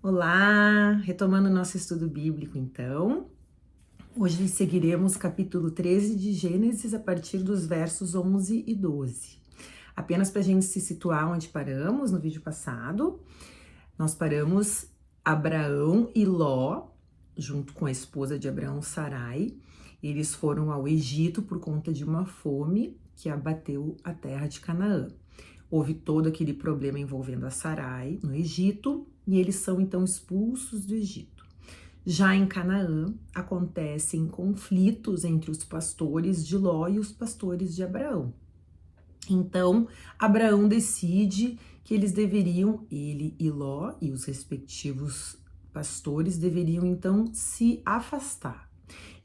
Olá, retomando nosso estudo bíblico então. Hoje seguiremos capítulo 13 de Gênesis a partir dos versos 11 e 12. Apenas para a gente se situar onde paramos no vídeo passado, nós paramos Abraão e Ló, junto com a esposa de Abraão, Sarai. Eles foram ao Egito por conta de uma fome que abateu a terra de Canaã. Houve todo aquele problema envolvendo a Sarai no Egito e eles são então expulsos do Egito. Já em Canaã, acontecem conflitos entre os pastores de Ló e os pastores de Abraão. Então, Abraão decide que eles deveriam, ele e Ló e os respectivos pastores deveriam então se afastar.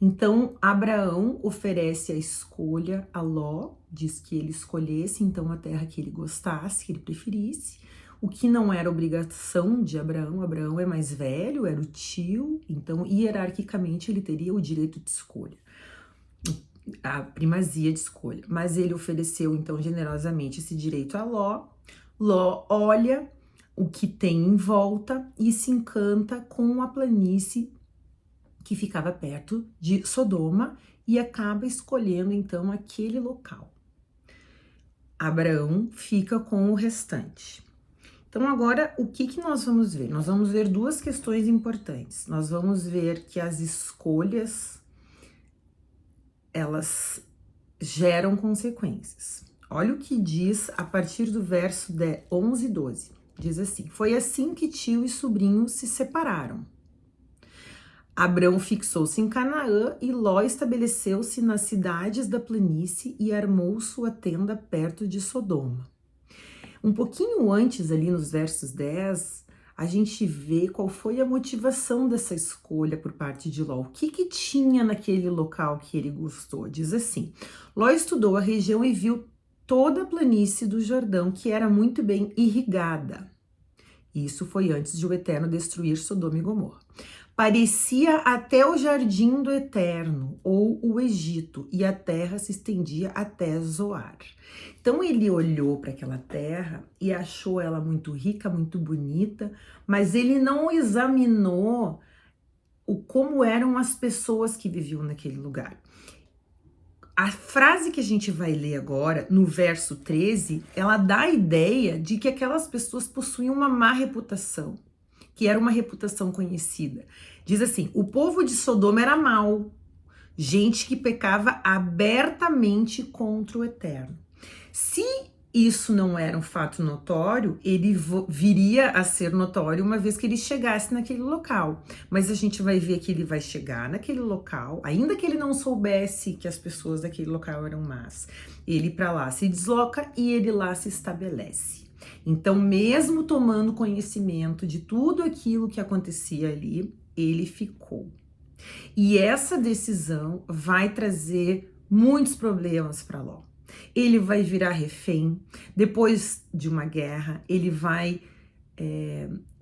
Então, Abraão oferece a escolha a Ló, diz que ele escolhesse então a terra que ele gostasse, que ele preferisse, o que não era obrigação de Abraão. Abraão é mais velho, era o tio, então hierarquicamente ele teria o direito de escolha, a primazia de escolha. Mas ele ofereceu então generosamente esse direito a Ló. Ló olha o que tem em volta e se encanta com a planície que ficava perto de Sodoma e acaba escolhendo então aquele local. Abraão fica com o restante. Então agora o que nós vamos ver? Nós vamos ver duas questões importantes. Nós vamos ver que as escolhas, elas geram consequências. Olha o que diz a partir do verso 11 e 12. Diz assim: foi assim que tio e sobrinho se separaram. Abrão fixou-se em Canaã e Ló estabeleceu-se nas cidades da planície e armou sua tenda perto de Sodoma. Um pouquinho antes, ali nos versos 10, a gente vê qual foi a motivação dessa escolha por parte de Ló. O que tinha naquele local que ele gostou? Diz assim: Ló estudou a região e viu toda a planície do Jordão, que era muito bem irrigada. Isso foi antes de o Eterno destruir Sodoma e Gomorra. Parecia até o jardim do Eterno, ou o Egito, e a terra se estendia até Zoar. Então ele olhou para aquela terra e achou ela muito rica, muito bonita, mas ele não examinou como eram as pessoas que viviam naquele lugar. A frase que a gente vai ler agora, no verso 13, ela dá a ideia de que aquelas pessoas possuíam uma má reputação, que era uma reputação conhecida. Diz assim: o povo de Sodoma era mau, gente que pecava abertamente contra o Eterno. Se isso não era um fato notório, ele viria a ser notório uma vez que ele chegasse naquele local. Mas a gente vai ver que ele vai chegar naquele local, ainda que ele não soubesse que as pessoas daquele local eram más. Ele para lá se desloca e ele lá se estabelece. Então, mesmo tomando conhecimento de tudo aquilo que acontecia ali, ele ficou. E essa decisão vai trazer muitos problemas para Ló. Ele vai virar refém. Depois de uma guerra, ele vai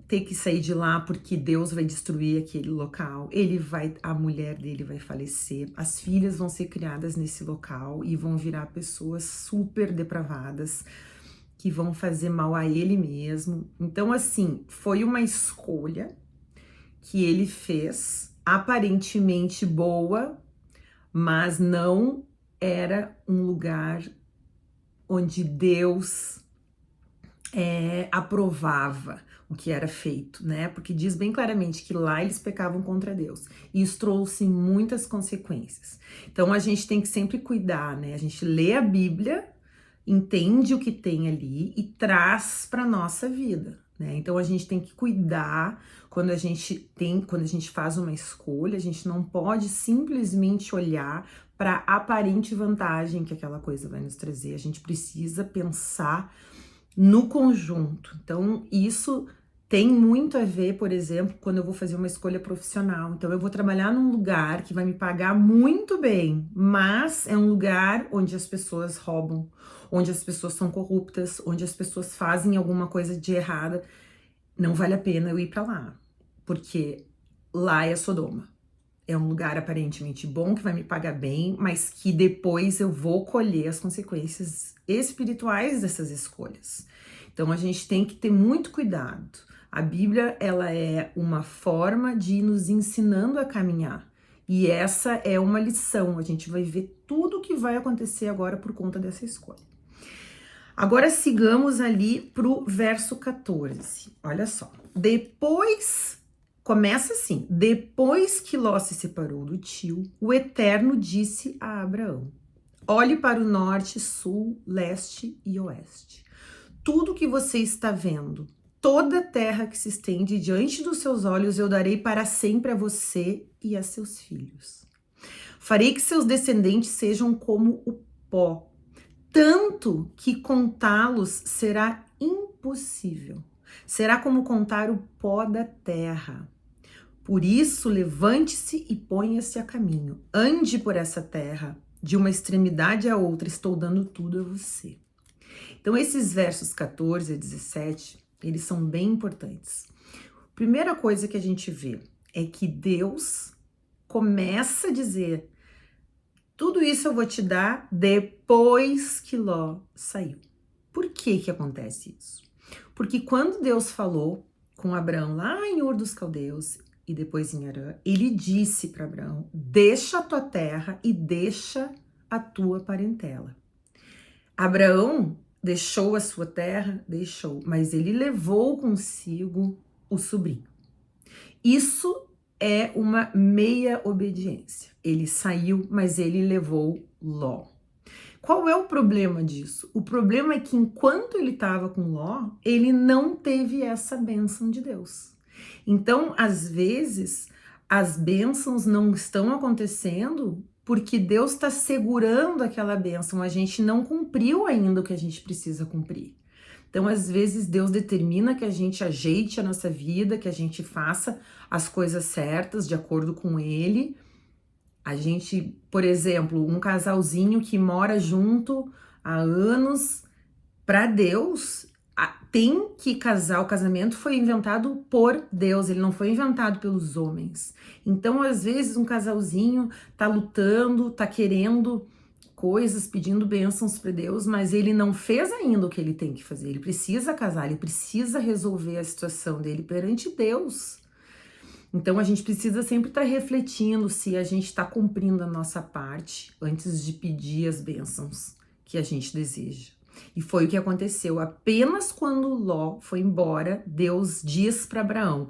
ter que sair de lá porque Deus vai destruir aquele local. A mulher dele vai falecer. As filhas vão ser criadas nesse local e vão virar pessoas super depravadas, que vão fazer mal a ele mesmo. Então, assim, foi uma escolha que ele fez, aparentemente boa, mas não era um lugar onde Deus aprovava o que era feito, né? Porque diz bem claramente que lá eles pecavam contra Deus. E isso trouxe muitas consequências. Então, a gente tem que sempre cuidar, né? A gente lê a Bíblia, entende o que tem ali e traz para nossa vida, né? Então a gente tem que cuidar quando a gente faz uma escolha. A gente não pode simplesmente olhar para a aparente vantagem que aquela coisa vai nos trazer. A gente precisa pensar no conjunto. Então isso tem muito a ver, por exemplo, quando eu vou fazer uma escolha profissional. Então, eu vou trabalhar num lugar que vai me pagar muito bem, mas é um lugar onde as pessoas roubam, onde as pessoas são corruptas, onde as pessoas fazem alguma coisa de errada. Não vale a pena eu ir para lá, porque lá é Sodoma. É um lugar aparentemente bom, que vai me pagar bem, mas que depois eu vou colher as consequências espirituais dessas escolhas. Então, a gente tem que ter muito cuidado. A Bíblia, ela é uma forma de ir nos ensinando a caminhar. E essa é uma lição. A gente vai ver tudo o que vai acontecer agora por conta dessa escolha. Agora sigamos ali pro verso 14. Olha só. Depois, começa assim: depois que Ló se separou do tio, o Eterno disse a Abraão: olhe para o norte, sul, leste e oeste. Tudo que você está vendo, toda a terra que se estende diante dos seus olhos, eu darei para sempre a você e a seus filhos. Farei que seus descendentes sejam como o pó, tanto que contá-los será impossível. Será como contar o pó da terra. Por isso, levante-se e ponha-se a caminho. Ande por essa terra, de uma extremidade a outra, estou dando tudo a você. Então, esses versos 14 a 17, eles são bem importantes. Primeira coisa que a gente vê é que Deus começa a dizer: tudo isso eu vou te dar depois que Ló saiu. Por que que acontece isso? Porque quando Deus falou com Abraão lá em Ur dos Caldeus e depois em Harã, ele disse para Abraão: deixa a tua terra e deixa a tua parentela. Abraão deixou a sua terra, mas ele levou consigo o sobrinho. Isso é uma meia obediência. Ele saiu, mas ele levou Ló. Qual é o problema disso? O problema é que enquanto ele estava com Ló, ele não teve essa bênção de Deus. Então, às vezes, as bênçãos não estão acontecendo porque Deus está segurando aquela bênção. A gente não cumpriu ainda o que a gente precisa cumprir. Então, às vezes, Deus determina que a gente ajeite a nossa vida, que a gente faça as coisas certas de acordo com Ele. A gente, por exemplo, um casalzinho que mora junto há anos, para Deus, tem que casar. O casamento foi inventado por Deus, ele não foi inventado pelos homens. Então, às vezes, um casalzinho tá lutando, tá querendo coisas, pedindo bênçãos para Deus, mas ele não fez ainda o que ele tem que fazer. Ele precisa casar, ele precisa resolver a situação dele perante Deus. Então a gente precisa sempre estar refletindo se a gente está cumprindo a nossa parte antes de pedir as bênçãos que a gente deseja. E foi o que aconteceu. Apenas quando Ló foi embora, Deus diz para Abraão: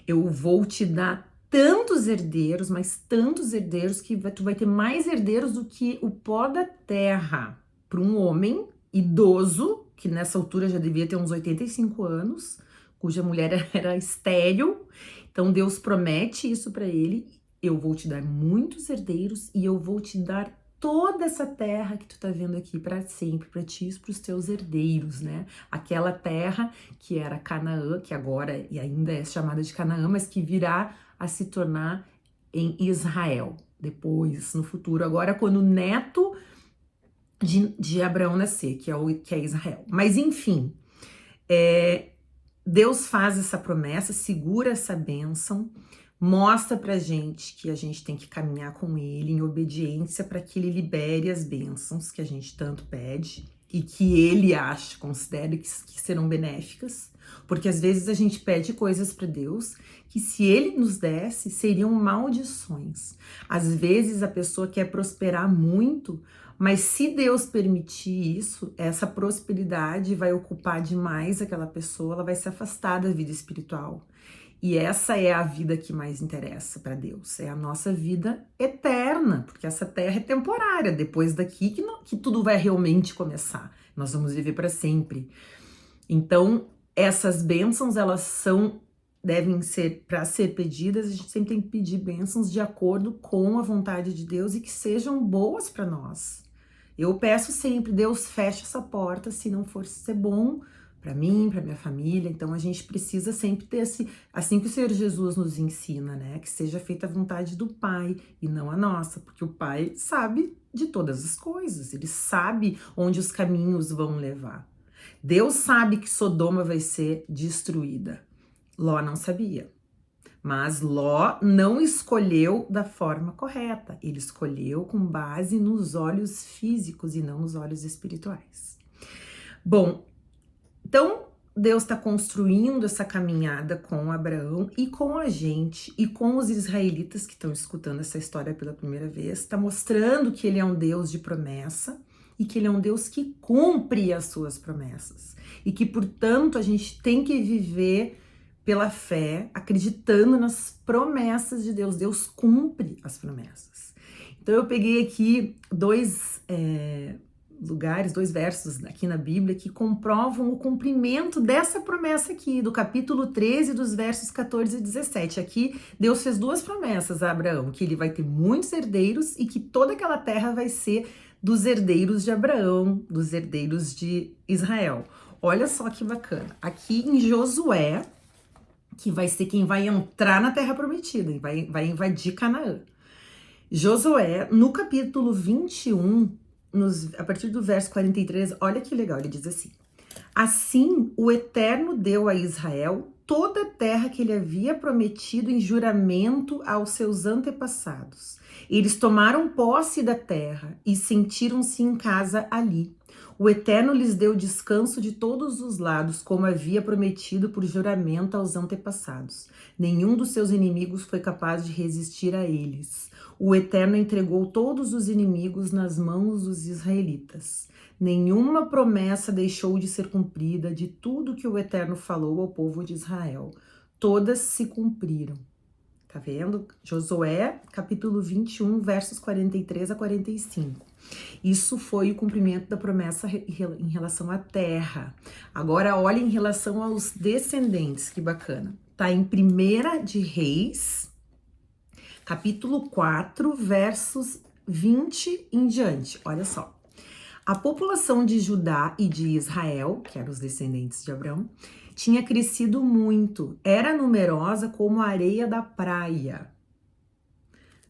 eu vou te dar tantos herdeiros, mas tantos herdeiros, que tu vai ter mais herdeiros do que o pó da terra. Para um homem idoso, que nessa altura já devia ter uns 85 anos, cuja mulher era estéril. Então Deus promete isso para ele: eu vou te dar muitos herdeiros e eu vou te dar toda essa terra que tu tá vendo aqui para sempre, para ti e para os teus herdeiros, né? Aquela terra que era Canaã, que agora e ainda é chamada de Canaã, mas que virá a se tornar em Israel depois, no futuro. Agora, quando o neto de Abraão nascer, que é Israel. Mas enfim, Deus faz essa promessa, segura essa bênção, mostra pra gente que a gente tem que caminhar com ele em obediência para que ele libere as bênçãos que a gente tanto pede e que ele considere que serão benéficas, porque às vezes a gente pede coisas para Deus que, se ele nos desse, seriam maldições. Às vezes a pessoa quer prosperar muito, mas se Deus permitir isso, essa prosperidade vai ocupar demais aquela pessoa, ela vai se afastar da vida espiritual. E essa é a vida que mais interessa para Deus, é a nossa vida eterna, porque essa terra é temporária, depois daqui que tudo vai realmente começar, nós vamos viver para sempre. Então, essas bênçãos, devem ser, para ser pedidas, a gente sempre tem que pedir bênçãos de acordo com a vontade de Deus e que sejam boas para nós. Eu peço sempre: Deus, fecha essa porta se não for ser bom para mim, para minha família. Então a gente precisa sempre ter assim que o Senhor Jesus nos ensina, né? Que seja feita a vontade do Pai e não a nossa, porque o Pai sabe de todas as coisas, ele sabe onde os caminhos vão levar. Deus sabe que Sodoma vai ser destruída. Ló não sabia. Mas Ló não escolheu da forma correta. Ele escolheu com base nos olhos físicos e não nos olhos espirituais. Bom, então Deus está construindo essa caminhada com Abraão e com a gente e com os israelitas que estão escutando essa história pela primeira vez, está mostrando que ele é um Deus de promessa e que ele é um Deus que cumpre as suas promessas e que, portanto, a gente tem que viver pela fé, acreditando nas promessas de Deus. Deus cumpre as promessas. Então eu peguei aqui dois versos aqui na Bíblia que comprovam o cumprimento dessa promessa aqui, do capítulo 13, dos versos 14 e 17. Aqui, Deus fez duas promessas a Abraão, que ele vai ter muitos herdeiros e que toda aquela terra vai ser dos herdeiros de Abraão, dos herdeiros de Israel. Olha só que bacana. Aqui em Josué, que vai ser quem vai entrar na terra prometida, e vai invadir Canaã. Josué, no capítulo 21, a partir do verso 43, olha que legal, ele diz assim: assim o Eterno deu a Israel toda a terra que ele havia prometido em juramento aos seus antepassados. Eles tomaram posse da terra e sentiram-se em casa ali. O Eterno lhes deu descanso de todos os lados, como havia prometido por juramento aos antepassados. Nenhum dos seus inimigos foi capaz de resistir a eles. O Eterno entregou todos os inimigos nas mãos dos israelitas. Nenhuma promessa deixou de ser cumprida de tudo que o Eterno falou ao povo de Israel. Todas se cumpriram. Tá vendo? Josué, capítulo 21, versos 43 a 45. Isso foi o cumprimento da promessa em relação à terra. Agora, olha em relação aos descendentes, que bacana. Tá em 1 de Reis, capítulo 4, versos 20 em diante. Olha só. A população de Judá e de Israel, que eram os descendentes de Abraão, tinha crescido muito. Era numerosa como a areia da praia.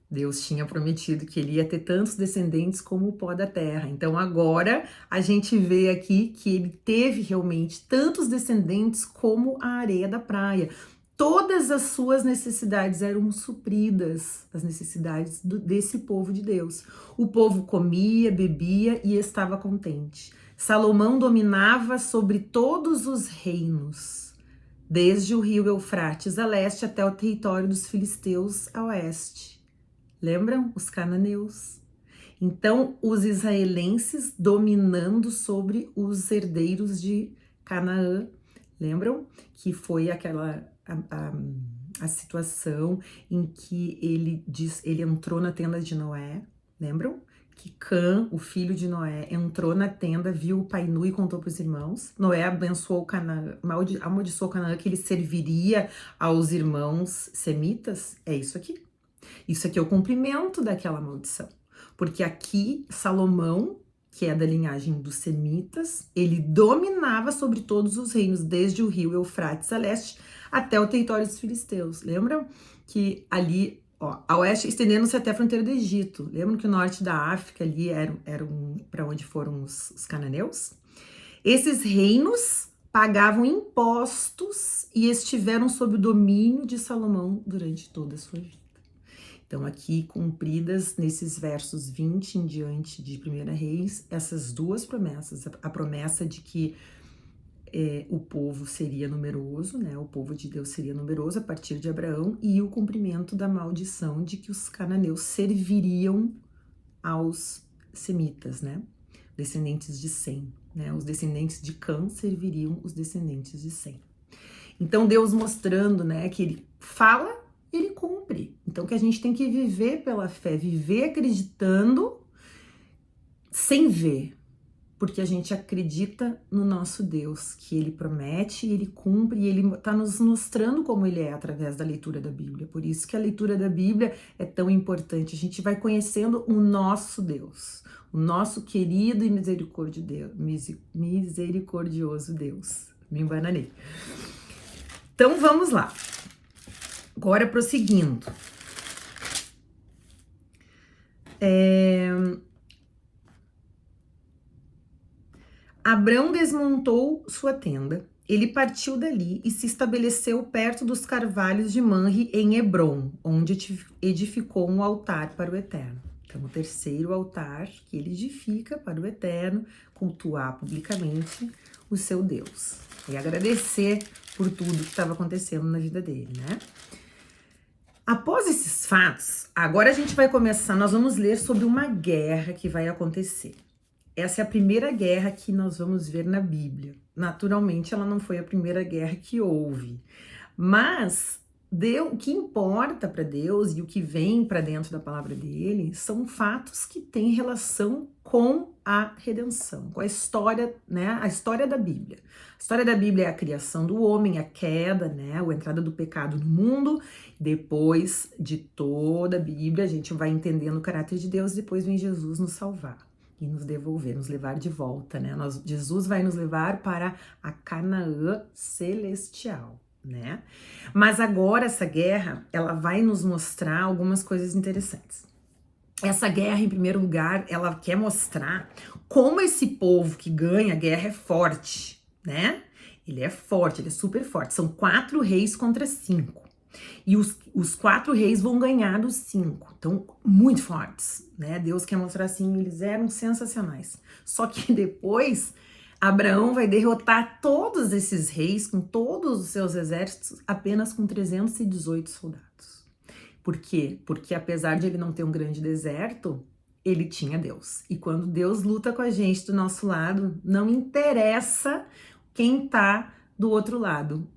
Deus tinha prometido que ele ia ter tantos descendentes como o pó da terra. Então agora a gente vê aqui que ele teve realmente tantos descendentes como a areia da praia. Todas as suas necessidades eram supridas, as necessidades desse povo de Deus. O povo comia, bebia e estava contente. Salomão dominava sobre todos os reinos, desde o rio Eufrates a leste até o território dos filisteus a oeste. Lembram? Os cananeus. Então, os israelenses dominando sobre os herdeiros de Canaã. Lembram? Que foi aquela a situação em que ele entrou na tenda de Noé. Lembram? Que Cã, o filho de Noé, entrou na tenda, viu o pai nu e contou para os irmãos. Noé abençoou Canaã, amaldiçoou Canaã, que ele serviria aos irmãos semitas. É isso aqui. Isso aqui é o cumprimento daquela maldição. Porque aqui, Salomão, que é da linhagem dos semitas, ele dominava sobre todos os reinos, desde o rio Eufrates a leste até o território dos filisteus. Lembram que ali, ó, a oeste, estendendo-se até a fronteira do Egito. Lembram que o norte da África ali era para onde foram os cananeus? Esses reinos pagavam impostos e estiveram sob o domínio de Salomão durante toda a sua vida. Então, aqui cumpridas nesses versos 20 em diante de 1 Reis, essas duas promessas, a promessa de que o povo seria numeroso, né? O povo de Deus seria numeroso a partir de Abraão, e o cumprimento da maldição de que os cananeus serviriam aos semitas, né? Descendentes de Sem, né? Os descendentes de Cã serviriam os descendentes de Sem. Então, Deus mostrando, né, que ele fala, ele cumpre. Então, que a gente tem que viver pela fé, viver acreditando sem ver, porque a gente acredita no nosso Deus, que ele promete, ele cumpre, e ele está nos mostrando como ele é através da leitura da Bíblia. Por isso que a leitura da Bíblia é tão importante. A gente vai conhecendo o nosso Deus, o nosso querido e misericordioso Deus. Me embananei. Então, vamos lá. Agora, prosseguindo. Abrão desmontou sua tenda, ele partiu dali e se estabeleceu perto dos carvalhos de Manre, em Hebrom, onde edificou um altar para o Eterno. Então, o terceiro altar que ele edifica para o Eterno, cultuar publicamente o seu Deus. e agradecer por tudo que estava acontecendo na vida dele, né? Após esses fatos, agora a gente vai começar, nós vamos ler sobre uma guerra que vai acontecer. Essa é a primeira guerra que nós vamos ver na Bíblia. Naturalmente, ela não foi a primeira guerra que houve, mas o que importa para Deus e o que vem para dentro da palavra dele são fatos que têm relação com a redenção, com a história, né? A história da Bíblia. A história da Bíblia é a criação do homem, a queda, né? A entrada do pecado no mundo. Depois de toda a Bíblia, a gente vai entendendo o caráter de Deus, depois vem Jesus nos salvar e nos devolver, nos levar de volta, né? Jesus vai nos levar para a Canaã celestial, né? Mas agora essa guerra, ela vai nos mostrar algumas coisas interessantes. Essa guerra, em primeiro lugar, ela quer mostrar como esse povo que ganha a guerra é forte, né? Ele é forte, ele é super forte. São 4 reis contra 5. E os 4 reis vão ganhar dos 5. Então, muito fortes, né? Deus quer mostrar assim, eles eram sensacionais. Só que depois, Abraão vai derrotar todos esses reis, com todos os seus exércitos, apenas com 318 soldados. Por quê? Porque apesar de ele não ter um grande deserto, ele tinha Deus. E quando Deus luta com a gente do nosso lado, não interessa quem tá do outro lado,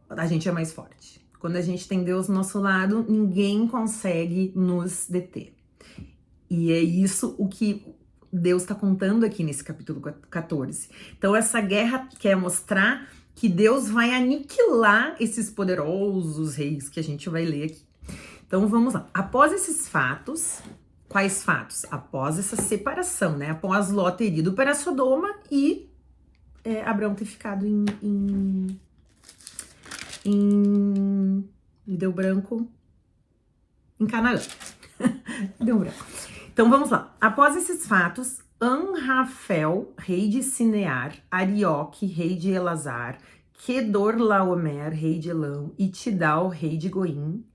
a gente é mais forte. Quando a gente tem Deus do nosso lado, ninguém consegue nos deter. E é isso o que Deus está contando aqui nesse capítulo 14. Então essa guerra quer mostrar que Deus vai aniquilar esses poderosos reis que a gente vai ler aqui. Então vamos lá. Após esses fatos, quais fatos? Após essa separação, né? Após Ló ter ido para Sodoma e Abraão ter ficado me deu branco, em Canaã. Deu branco. Então vamos lá. Após esses fatos, Anrafel, rei de Sinear, Arioque, rei de Elazar, Kedorlaomer, rei de Elão, e Tidal, rei de Goim.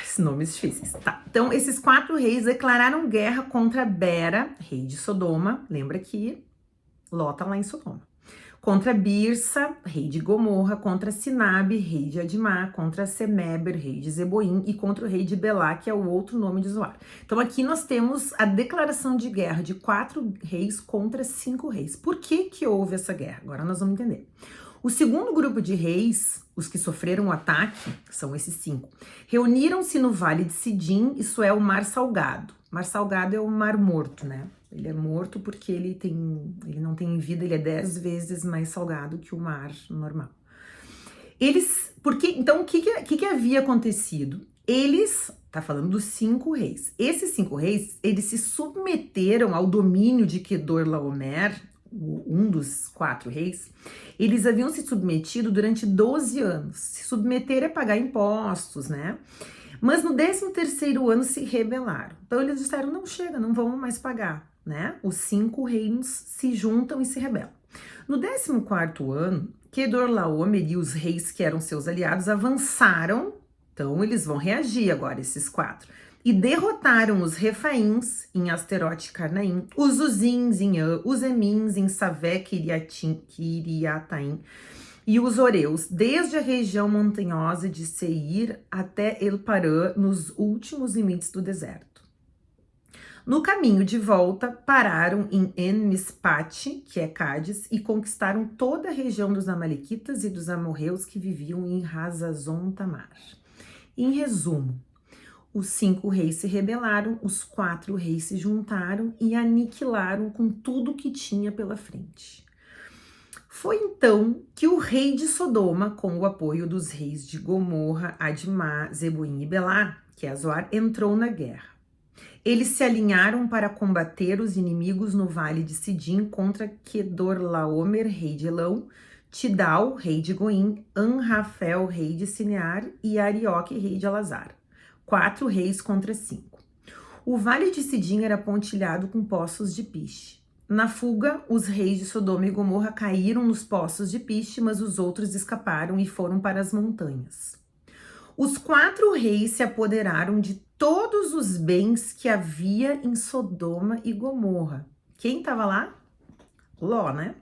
Esses nomes difíceis. Tá. Então, esses 4 reis declararam guerra contra Bera, rei de Sodoma. Lembra que Ló tá lá em Sodoma. Contra Birsa, rei de Gomorra, contra Sinabe, rei de Admá, contra Semeber, rei de Zeboim, e contra o rei de Belá, que é o outro nome de Zoar. Então aqui nós temos a declaração de guerra de 4 reis contra 5 reis. Por que que houve essa guerra? Agora nós vamos entender. O segundo grupo de reis, os que sofreram o ataque, são esses 5, reuniram-se no Vale de Sidim, isso é o Mar Salgado. Mar Salgado é o Mar Morto, né? Ele é morto porque ele não tem vida, ele é 10 vezes mais salgado que o mar normal. Então, o que havia acontecido? Tá falando dos 5 reis. Esses 5 reis, eles se submeteram ao domínio de Kedorlaomer, um dos 4 reis. Eles haviam se submetido durante 12 anos. Se submeter é pagar impostos, né? Mas no 13º ano se rebelaram. Então eles disseram, não chega, não vamos mais pagar, né? Os 5 reinos se juntam e se rebelam. No 14º ano, Kedorlaomer e os reis que eram seus aliados avançaram, então eles vão reagir agora, esses 4, e derrotaram os Refaíns em Asterote e Carnaim, os Uzins em An, os Emins em Savé, Kiriataim, e os Oreus, desde a região montanhosa de Seir até El-Parã, nos últimos limites do deserto. No caminho de volta, pararam em En-Mispate, que é Cádiz, e conquistaram toda a região dos Amalequitas e dos amorreus que viviam em Hazazon Tamar. Em resumo, os 5 reis se rebelaram, os 4 reis se juntaram e aniquilaram com tudo que tinha pela frente. Foi então que o rei de Sodoma, com o apoio dos reis de Gomorra, Admá, Zeboim e Belá, que é Zoar, entrou na guerra. Eles se alinharam para combater os inimigos no vale de Sidim contra Kedorlaomer, rei de Elão, Tidal, rei de Goim, Anrafel, rei de Sinear, e Arioque, rei de Elazar. 4 reis contra 5. O vale de Sidim era pontilhado com poços de piche. Na fuga, os reis de Sodoma e Gomorra caíram nos poços de piche, mas os outros escaparam e foram para as montanhas. Os 4 reis se apoderaram de todos os bens que havia em Sodoma e Gomorra. Quem estava lá? Ló, né?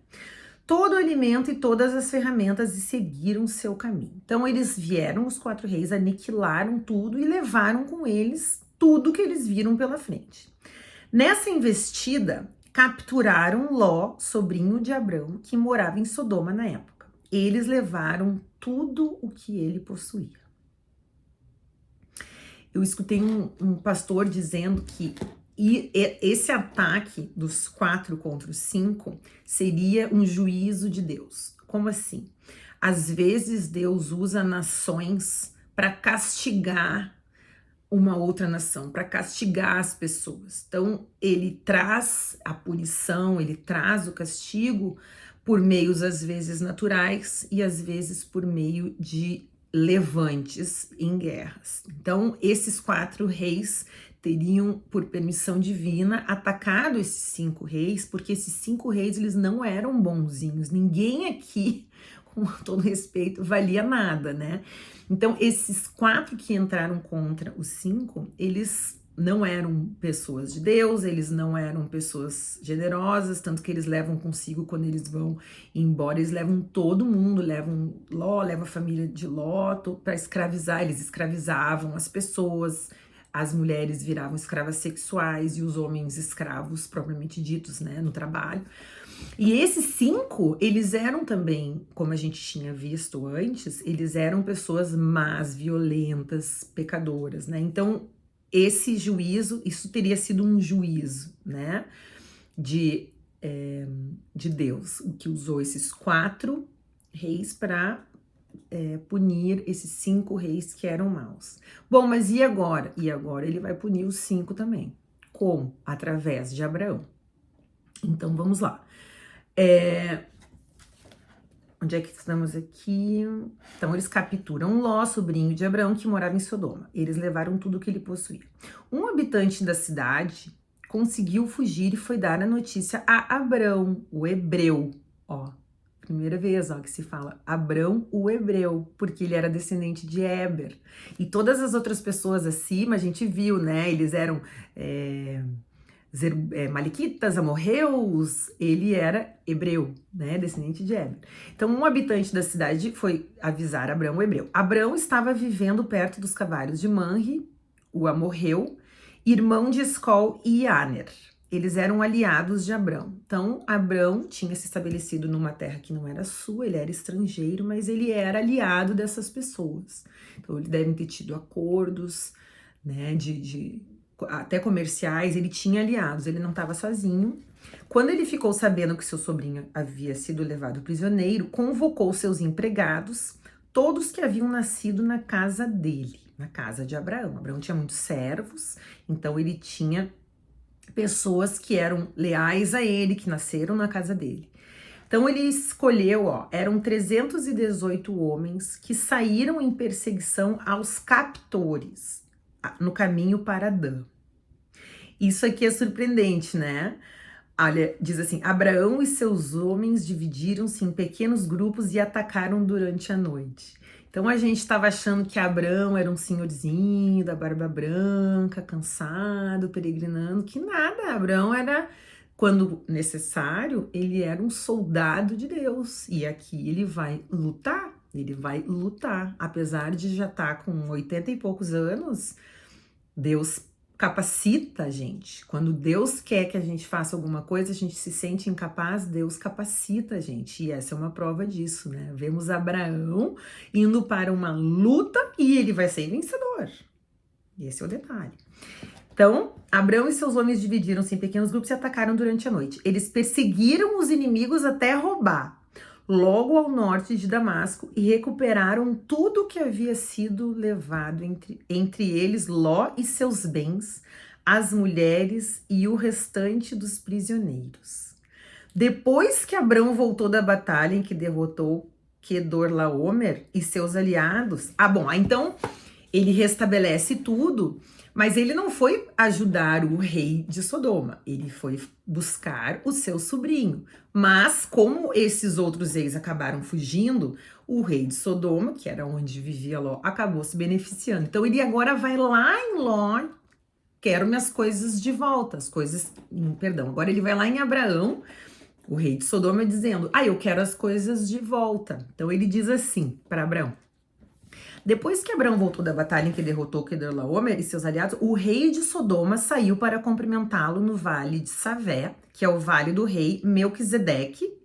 todo o alimento e todas as ferramentas e seguiram seu caminho. Então eles vieram, os 4 reis, aniquilaram tudo e levaram com eles tudo que eles viram pela frente. Nessa investida, capturaram Ló, sobrinho de Abrão, que morava em Sodoma na época. Eles levaram tudo o que ele possuía. Eu escutei um pastor dizendo que esse ataque dos 4 contra os 5 seria um juízo de Deus. Como assim? Às vezes Deus usa nações para castigar uma outra nação, para castigar as pessoas. Então, ele traz a punição, ele traz o castigo por meios às vezes naturais e às vezes por meio de levantes em guerras. Então, esses 4 reis teriam, por permissão divina, atacado esses 5 reis, porque esses 5 reis, eles não eram bonzinhos. Ninguém aqui, com todo respeito, valia nada, né? Então, esses 4 que entraram contra os 5, eles não eram pessoas de Deus, eles não eram pessoas generosas, tanto que eles levam consigo, quando eles vão embora, eles levam todo mundo, levam Ló, levam a família de Ló para escravizar, eles escravizavam as pessoas, as mulheres viravam escravas sexuais e os homens escravos, propriamente ditos, né, no trabalho. E esses 5, eles eram também, como a gente tinha visto antes, eles eram pessoas más, violentas, pecadoras, né? Então, esse juízo, isso teria sido um juízo, né? De Deus, o que usou esses 4 reis para punir esses 5 reis que eram maus. Bom, mas e agora? E agora ele vai punir os 5 também. Como? Através de Abraão. Então, vamos lá. Onde é que estamos aqui? Então, eles capturam Ló, sobrinho de Abraão, que morava em Sodoma. Eles levaram tudo que ele possuía. Um habitante da cidade conseguiu fugir e foi dar a notícia a Abrão, o hebreu. Ó, primeira vez, ó, que se fala Abrão, o hebreu, porque ele era descendente de Éber. E todas as outras pessoas acima, a gente viu, né? Eles eram maliquitas, amorreus, ele era hebreu, né, descendente de Éber. Então, um habitante da cidade foi avisar Abrão, o hebreu. Abrão estava vivendo perto dos cavalos de Manre, o amorreu, irmão de Escol e Aner. Eles eram aliados de Abrão. Então, Abrão tinha se estabelecido numa terra que não era sua, ele era estrangeiro, mas ele era aliado dessas pessoas. Então, eles devem ter tido acordos, né, até comerciais, ele tinha aliados, ele não estava sozinho. Quando ele ficou sabendo que seu sobrinho havia sido levado prisioneiro, convocou seus empregados, todos que haviam nascido na casa dele, na casa de Abraão. Abraão tinha muitos servos, então ele tinha pessoas que eram leais a ele, que nasceram na casa dele. Então ele escolheu, eram 318 homens que saíram em perseguição aos captores no caminho para Dan. Isso aqui é surpreendente, né? Olha, diz assim, Abraão e seus homens dividiram-se em pequenos grupos e atacaram durante a noite. Então a gente estava achando que Abraão era um senhorzinho da barba branca, cansado, peregrinando, que nada, Abraão era, quando necessário, ele era um soldado de Deus. E aqui ele vai lutar, apesar de já estar com 80 e poucos anos, Deus capacita a gente. Quando Deus quer que a gente faça alguma coisa, a gente se sente incapaz, Deus capacita a gente. E essa é uma prova disso, né? Vemos Abraão indo para uma luta e ele vai ser vencedor. Esse é o detalhe. Então, Abraão e seus homens dividiram-se em pequenos grupos e atacaram durante a noite. Eles perseguiram os inimigos até roubar, logo ao norte de Damasco, e recuperaram tudo que havia sido levado, entre eles Ló e seus bens, as mulheres e o restante dos prisioneiros. Depois que Abrão voltou da batalha em que derrotou Quedorlaomer e seus aliados, então ele restabelece tudo, mas ele não foi ajudar o rei de Sodoma, ele foi buscar o seu sobrinho. Mas como esses outros reis acabaram fugindo, o rei de Sodoma, que era onde vivia Ló, acabou se beneficiando. Então ele agora vai lá em Ló, quero minhas coisas de volta, agora ele vai lá em Abraão, O rei de Sodoma dizendo, eu quero as coisas de volta. Então ele diz assim para Abrão. Depois que Abrão voltou da batalha em que derrotou Quedorlaomer e seus aliados, o rei de Sodoma saiu para cumprimentá-lo no vale de Savé, que é o vale do rei Melquisedeque.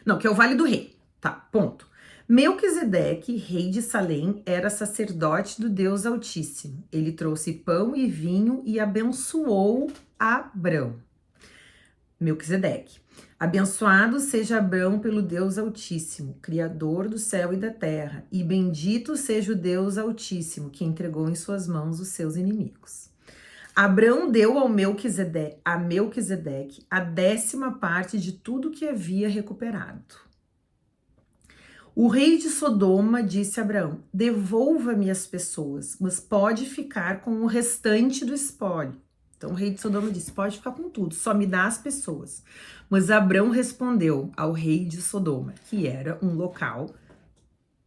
Não, que é o vale do rei. Tá, ponto. Melquisedeque, rei de Salém, era sacerdote do Deus Altíssimo. Ele trouxe pão e vinho e abençoou Abrão. Melquisedeque. Abençoado seja Abrão pelo Deus Altíssimo, Criador do céu e da terra, e bendito seja o Deus Altíssimo, que entregou em suas mãos os seus inimigos. Abrão deu a Melquisedeque a 10ª parte de tudo que havia recuperado. O rei de Sodoma disse a Abrão, devolva-me as pessoas, mas pode ficar com o restante do espólio. Então o rei de Sodoma disse, pode ficar com tudo, só me dá as pessoas. Mas Abrão respondeu ao rei de Sodoma, que era um local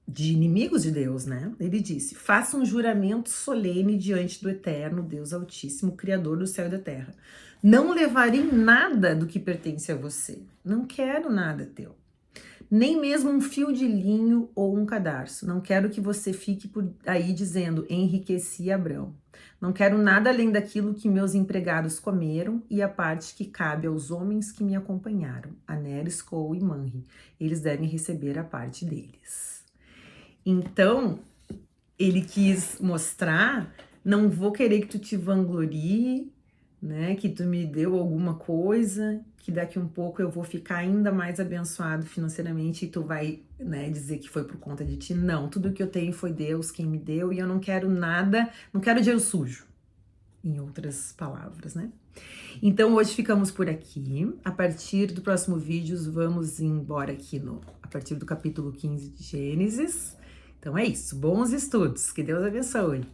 de inimigos de Deus, né? Ele disse, faça um juramento solene diante do eterno Deus Altíssimo, Criador do céu e da terra. Não levarei nada do que pertence a você. Não quero nada teu. Nem mesmo um fio de linho ou um cadarço. Não quero que você fique por aí dizendo, enriqueci Abrão. Não quero nada além daquilo que meus empregados comeram e a parte que cabe aos homens que me acompanharam, Aner, Escol e Manre. Eles devem receber a parte deles. Então, ele quis mostrar, não vou querer que tu te vanglorie, né, que tu me deu alguma coisa, que daqui um pouco eu vou ficar ainda mais abençoado financeiramente e tu vai, né, dizer que foi por conta de ti. Não, tudo que eu tenho foi Deus quem me deu e eu não quero nada, não quero dinheiro sujo, em outras palavras, né? Então hoje ficamos por aqui. A partir do próximo vídeo vamos embora aqui a partir do capítulo 15 de Gênesis. Então é isso, bons estudos, que Deus abençoe.